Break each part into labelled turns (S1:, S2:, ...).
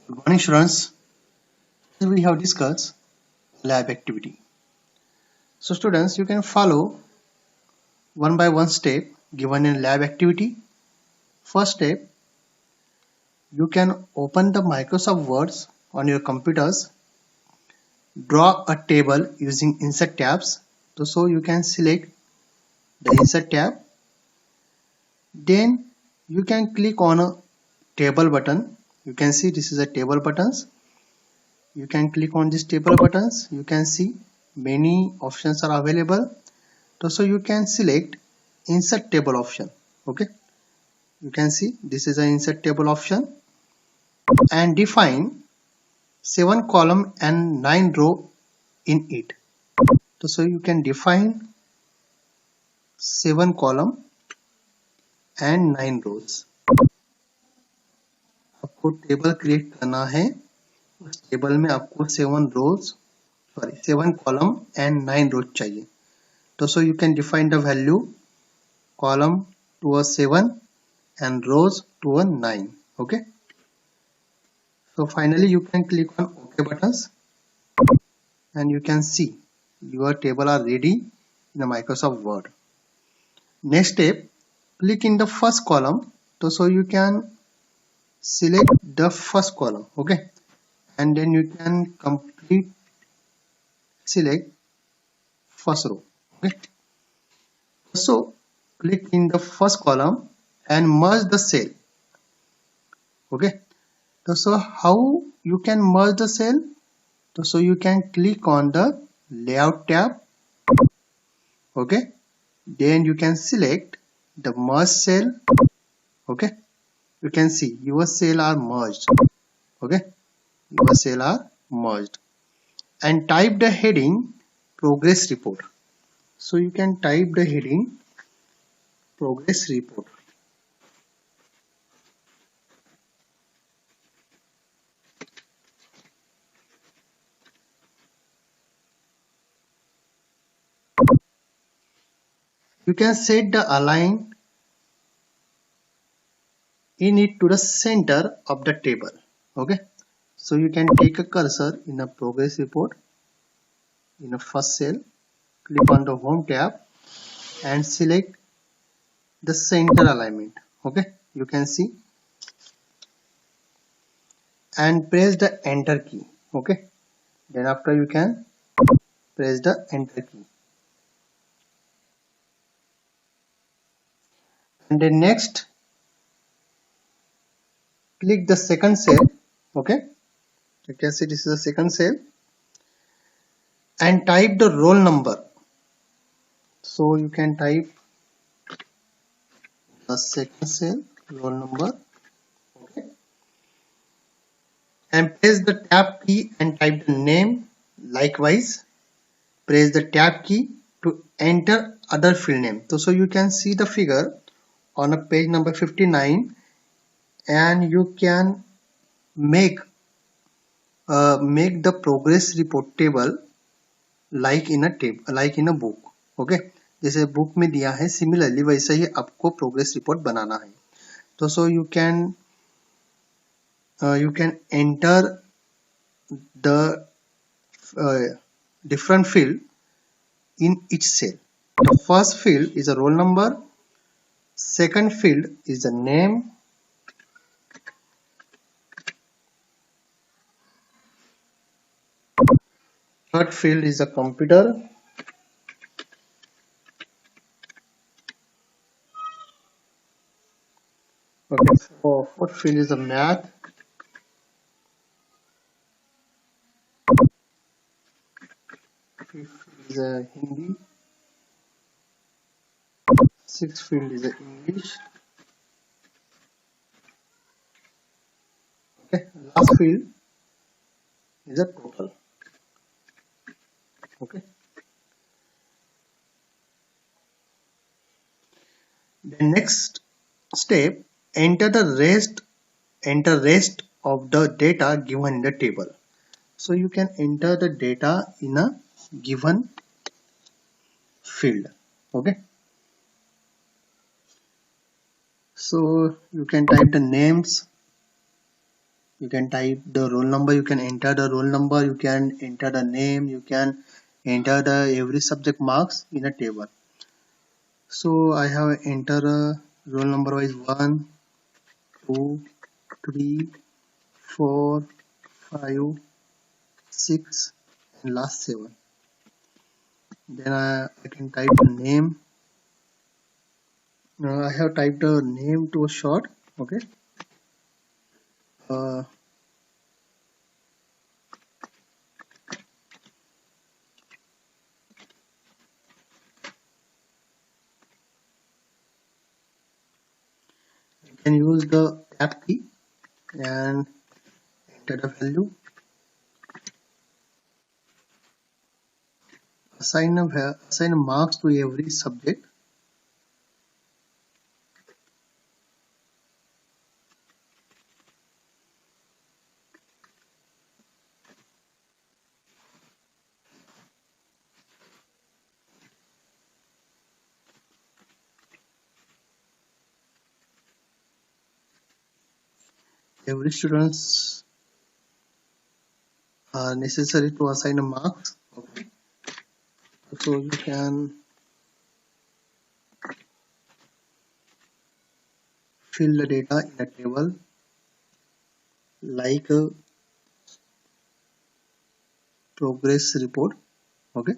S1: Good morning, students. Today we have discussed lab activity. So, students, you can follow one by one step given in lab activity. First step, you can open the Microsoft Words on your computers, draw a table using insert tabs. So you can select the insert tab. Then you can click on a table button. You can see this is a table buttons. You can click on this table buttons. You can see many options are available. So you can select insert table option. Okay, you can see this is an insert table option and define 7 column and 9 row in it. So you can define 7 column and 9 rows. आपको table create करना है. उस table में आपको 7 column and 9 rows चाहिए. So you can define the value column to a 7 and rows to a 9. Okay. So finally you can click on OK buttons and you can see your table are ready in the Microsoft Word. Next step, click in the first column. So you can select the first column. Okay. And then you can complete select first row. Okay. So click in the first column and merge the cell. Okay. So how you can merge the cell? So you can click on the layout tab. Okay. Then you can select the merge cell. Okay. You can see your cell are merged. Okay. Your cell are merged. And type the heading progress report. So you can type the heading progress report. You can set the align in it to the center of the table. Okay. So you can take a cursor in a progress report in a first cell, click on the home tab and select the center alignment. Okay. You can see and press the enter key. Okay. Then after you can press the enter key. And then next click the second cell. Okay. You can see this is the second cell and type the roll number. So you can type the second cell roll number. Okay. And press the tab key and type the name. Likewise, press the tab key to enter other field name. So you can see the figure on a page number 59 and you can make the progress report table like in a book. Okay. जैसे book में दिया है similarly वैसे ही आपको progress report बनाना है. तो सो you can enter the different field in each cell. The first field is a roll number, second field is the name, third field is a computer, okay, so fourth field is a math, fifth field is a Hindi, sixth field is a English, okay, last field is a total. Okay. The next step, enter rest of the data given in the table. So you can enter the data in a given field. Okay. So you can type the names, You can type the roll number, you can enter the roll number, you can enter the name, you can enter the every subject marks in a table. So I have entered a roll number wise 1, 2, 3, 4, 5, 6 and last 7. Then I can type the name. I have typed the name to a short. Okay. Uh, you can use the tab key and enter the value. Assign marks to every subject. Every students are necessary to assign a marks. Okay. So you can fill the data in a table like a progress report. Okay.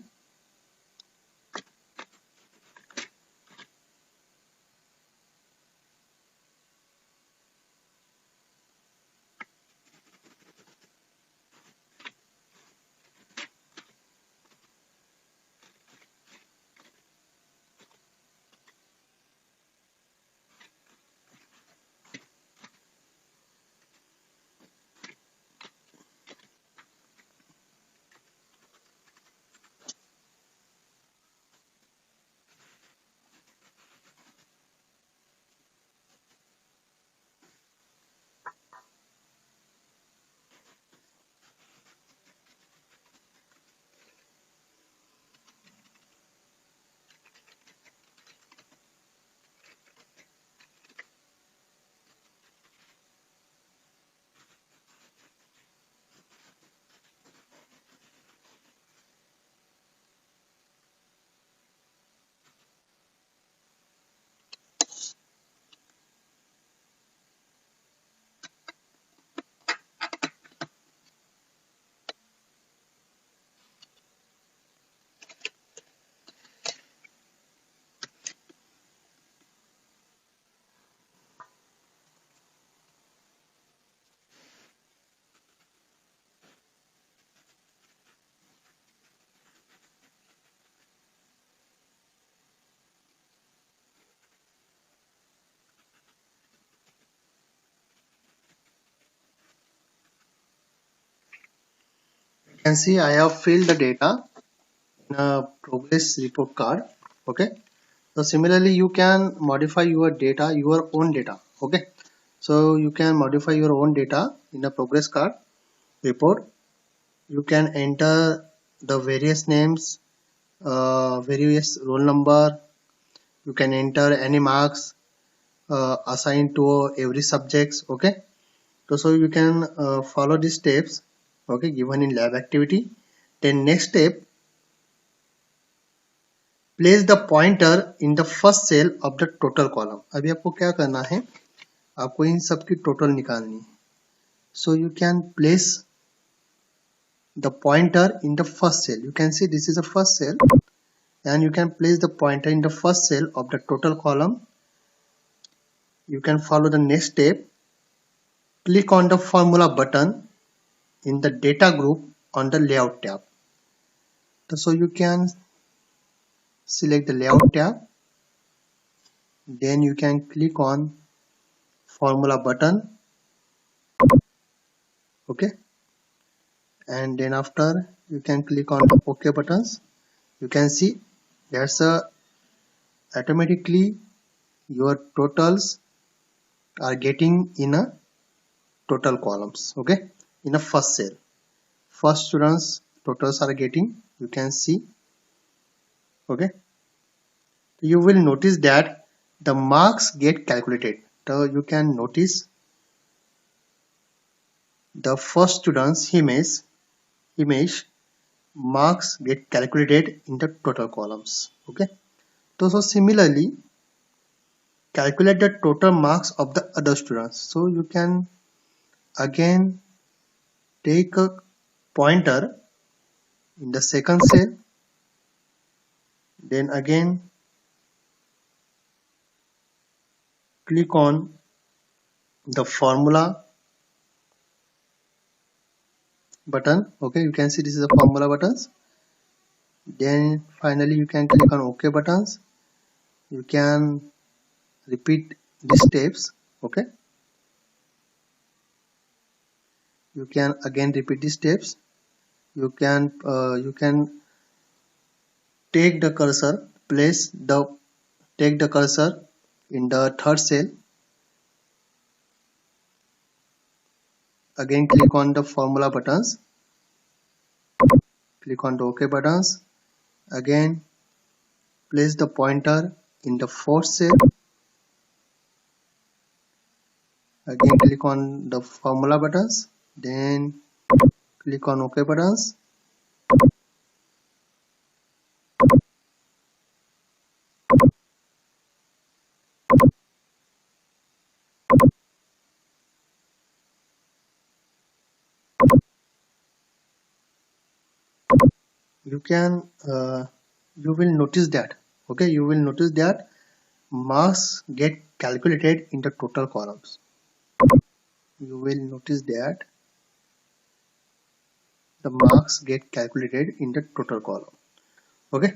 S1: You can see I have filled the data in a progress report card. Okay. So similarly, you can modify your data, your own data. Okay. So you can modify your own data in a progress card report. You can enter the various names, various roll number. You can enter any marks assigned to every subjects. Okay. So you can follow these steps. Okay, given in lab activity. Then next step, place the pointer in the first cell of the total column. अभी आपको क्या करना है, आपको इन सब की total निकालनी है. So you can place the pointer in the first cell. You can see this is the first cell and you can place the pointer in the first cell of the total column. You can follow the next step. Click on the formula button in the data group on the layout tab. So you can select the layout tab. Then you can click on formula button. Okay. And then after you can click on the OK buttons. You can see there's a automatically your totals are getting in a total columns. Okay, in a first cell, first students totals are getting, you can see. Okay, you will notice that the marks get calculated. So you can notice the first student's image marks get calculated in the total columns. Okay. So similarly, calculate the total marks of the other students. So you can again take a pointer in the second cell, then again click on the formula button. Okay, you can see this is the formula buttons. Then finally you can click on OK buttons. You can repeat these steps. Okay, you can again repeat these steps. You can take the cursor, take the cursor in the third cell. Again click on the formula buttons. Click on the OK buttons. Again place the pointer in the fourth cell. Again click on the formula buttons. Then click on OK buttons. You can you will notice that, okay, you will notice that marks get calculated in the total columns. You will notice that the marks get calculated in the total column. Okay,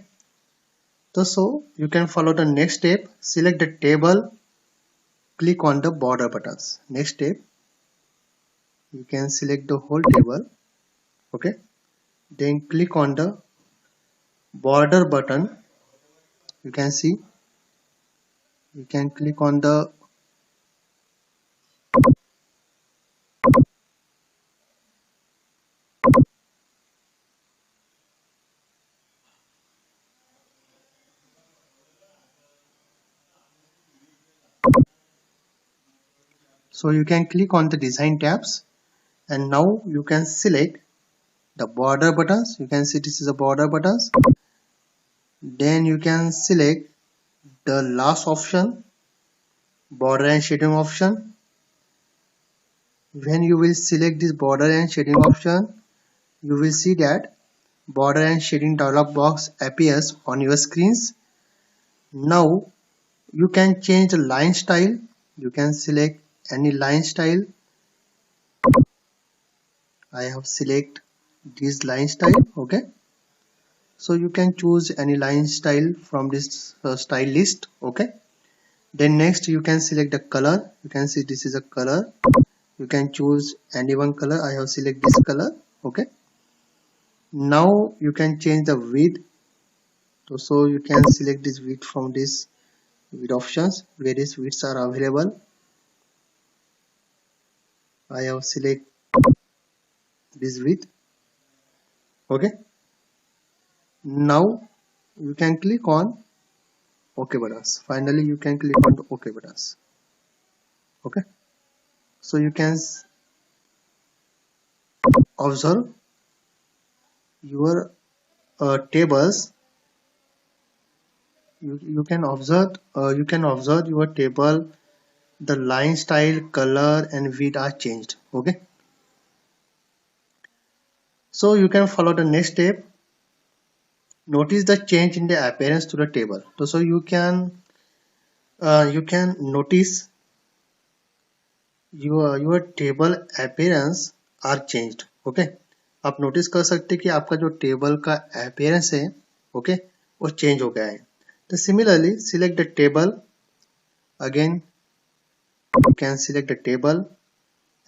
S1: so you can follow the next step. Select the table, click on the border buttons. Next step, you can select the whole table. Okay, then click on the border button. You can see, you can click on the so you can click on the design tabs, and now you can select the border buttons. You can see this is a border buttons. Then you can select the last option, border and shading option. When you will select this border and shading option, you will see that border and shading dialog box appears on your screens. Now you can change the line style. You can select any line style. I have select this line style. Okay, so you can choose any line style from this style list. Okay, then next you can select the color. You can see this is a color. You can choose any one color. I have select this color. Okay, now you can change the width. So you can select this width from this width options. Various widths are available. I have select this width. Okay, now you can click on OK buttons. Finally you can click on the OK buttons. Okay, so you can observe your tables. You can observe your table. The line style, color and width are changed. Okay, so you can follow the next step. Notice the change in the appearance to the table. So you can notice your table appearance are changed. Okay, आप notice कर सकते हैं कि आपका जो table का appearance है, okay, वो चेंज हो गया है. तो similarly select the table. Again you can select the table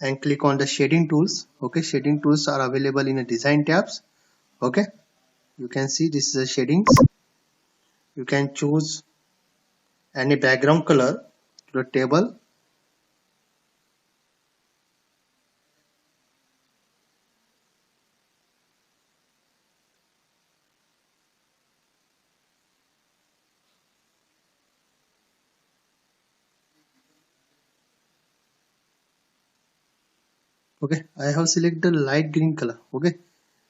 S1: and click on the shading tools. Okay, shading tools are available in the design tabs. Okay, you can see this is the shadings. You can choose any background color to the table. Okay, I have selected the light green color. Okay,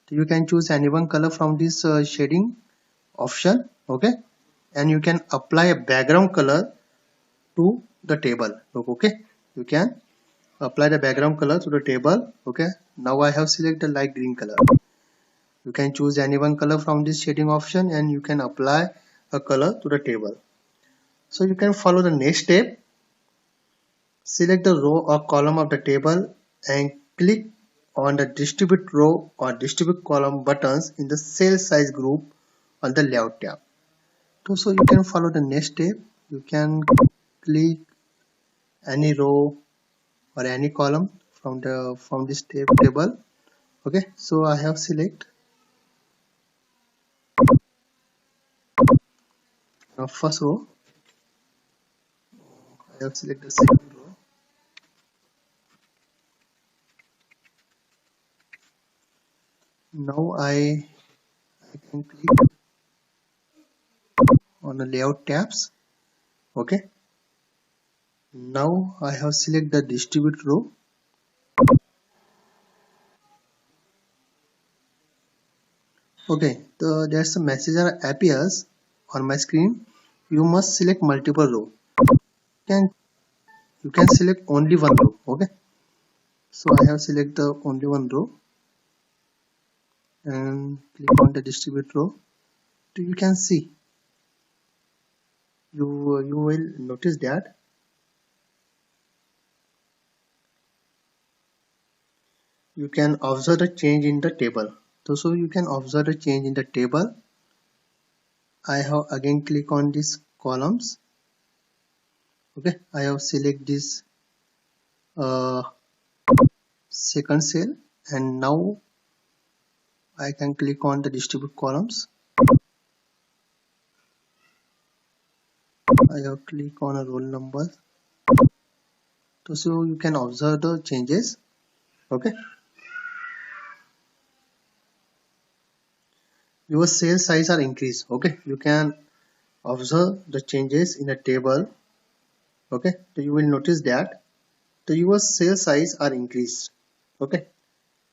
S1: so you can choose any one color from this shading option. Okay, and you can apply a background color to the table. Okay, you can apply the background color to the table. Okay, now I have selected the light green color. You can choose any one color from this shading option and you can apply a color to the table. So you can follow the next step. Select the row or column of the table and click on the distribute row or distribute column buttons in the cell size group on the layout tab. So you can follow the next step. You can click any row or any column from this table. Okay, so I have select first row. I have select the second row. Now I can click on the layout tabs. Okay, now I have select the distribute row. Okay, there's a message that appears on my screen. You must select multiple row. Can you can select only one row. Okay, so I have select the only one row and click on the distribute row. So you can see you will notice that you can observe the change in the table. So you can observe the change in the table. I have again click on these columns. Okay, I have select this uh, second cell and now I can click on the distribute columns. I have click on a roll number. So you can observe the changes. Okay, your cell size are increased. Okay, you can observe the changes in a table. Okay, so you will notice that your cell size are increased. Okay,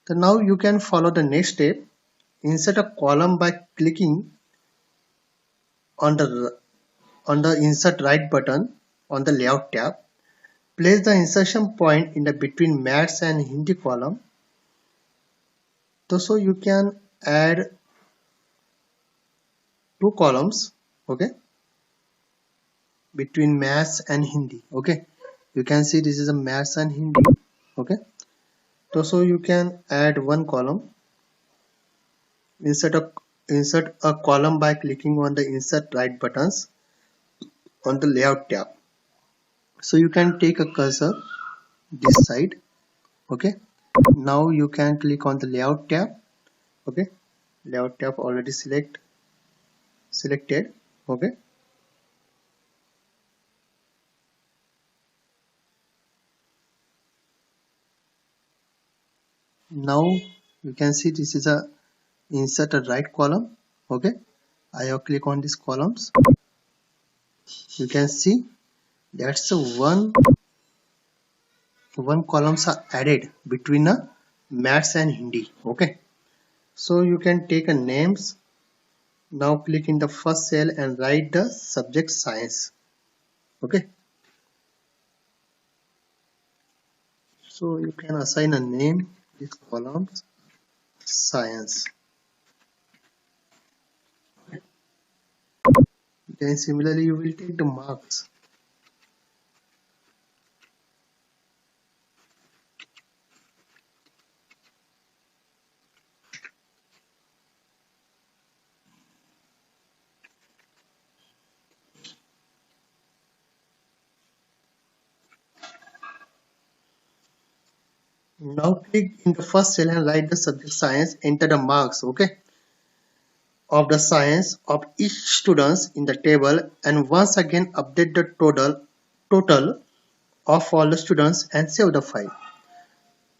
S1: so now you can follow the next step. Insert a column by clicking on the insert right button on the layout tab. Place the insertion point in the between maths and Hindi column. So you can add two columns. Okay, between maths and Hindi. Okay, you can see this is a maths and Hindi. Okay, so you can add one column. Insert a column by clicking on the insert right buttons on the layout tab. So you can take a cursor this side. Okay, now you can click on the layout tab. Okay, layout tab already selected. Okay, now you can see this is a insert a right column. Okay, I have click on these columns. You can see that's the one columns are added between a maths and Hindi. Okay, so you can take a names. Now click in the first cell and write the subject science. Okay, so you can assign a name this columns science. Then similarly you will take the marks. Now click in the first cell and write the subject science. Enter the marks. Okay, of the science of each students in the table and once again update the total of all the students and save the file.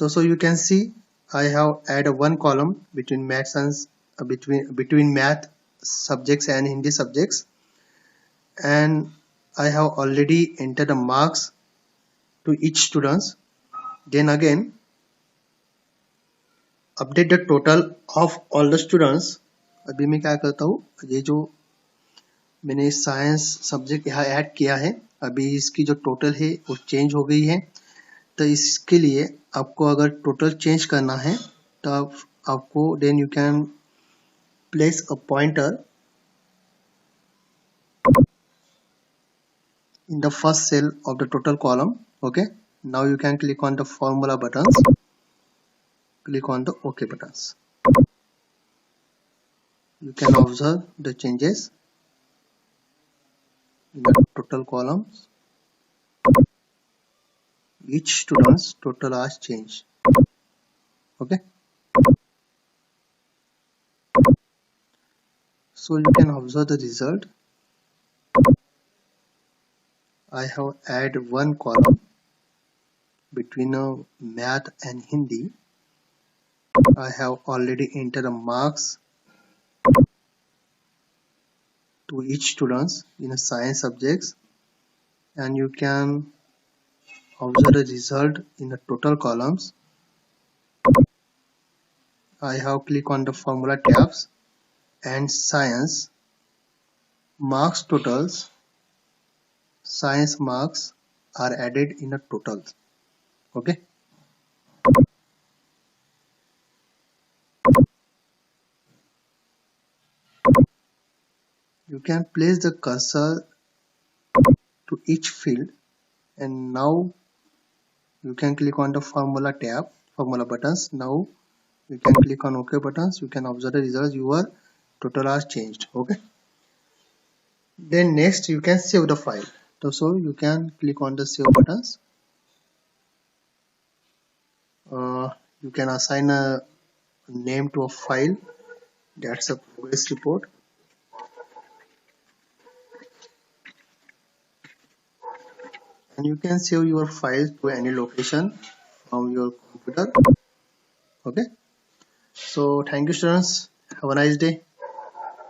S1: So you can see I have added one column between maths and between math subjects and Hindi subjects, and I have already entered the marks to each students. Then again update the total of all the students. अभी मैं क्या करता हूँ, ये जो मैंने science subject यहाँ add किया है, अभी इसकी जो टोटल है वो चेंज हो गई है। तो इसके लिए आपको अगर टोटल चेंज करना है तो आपको then you can place a pointer in the first cell of the total column. Okay, now you can click on the formula buttons, click on the OK buttons. You can observe the changes in the total columns. Each student's total has changed. Okay, so you can observe the result. I have added one column between math and Hindi. I have already entered the marks to each students in science subjects, and you can observe the result in the total columns. I have clicked on the formula tabs and science marks totals. Science marks are added in a total. Okay, you can place the cursor to each field, and now you can click on the formula tab, formula buttons. Now you can click on OK buttons. You can observe the results. Your total has changed. Okay, then next you can save the file. So you can click on the save buttons. You can assign a name to a file. That's a progress report. And you can save your file to any location from your computer. Okay, so thank you students, have a nice day.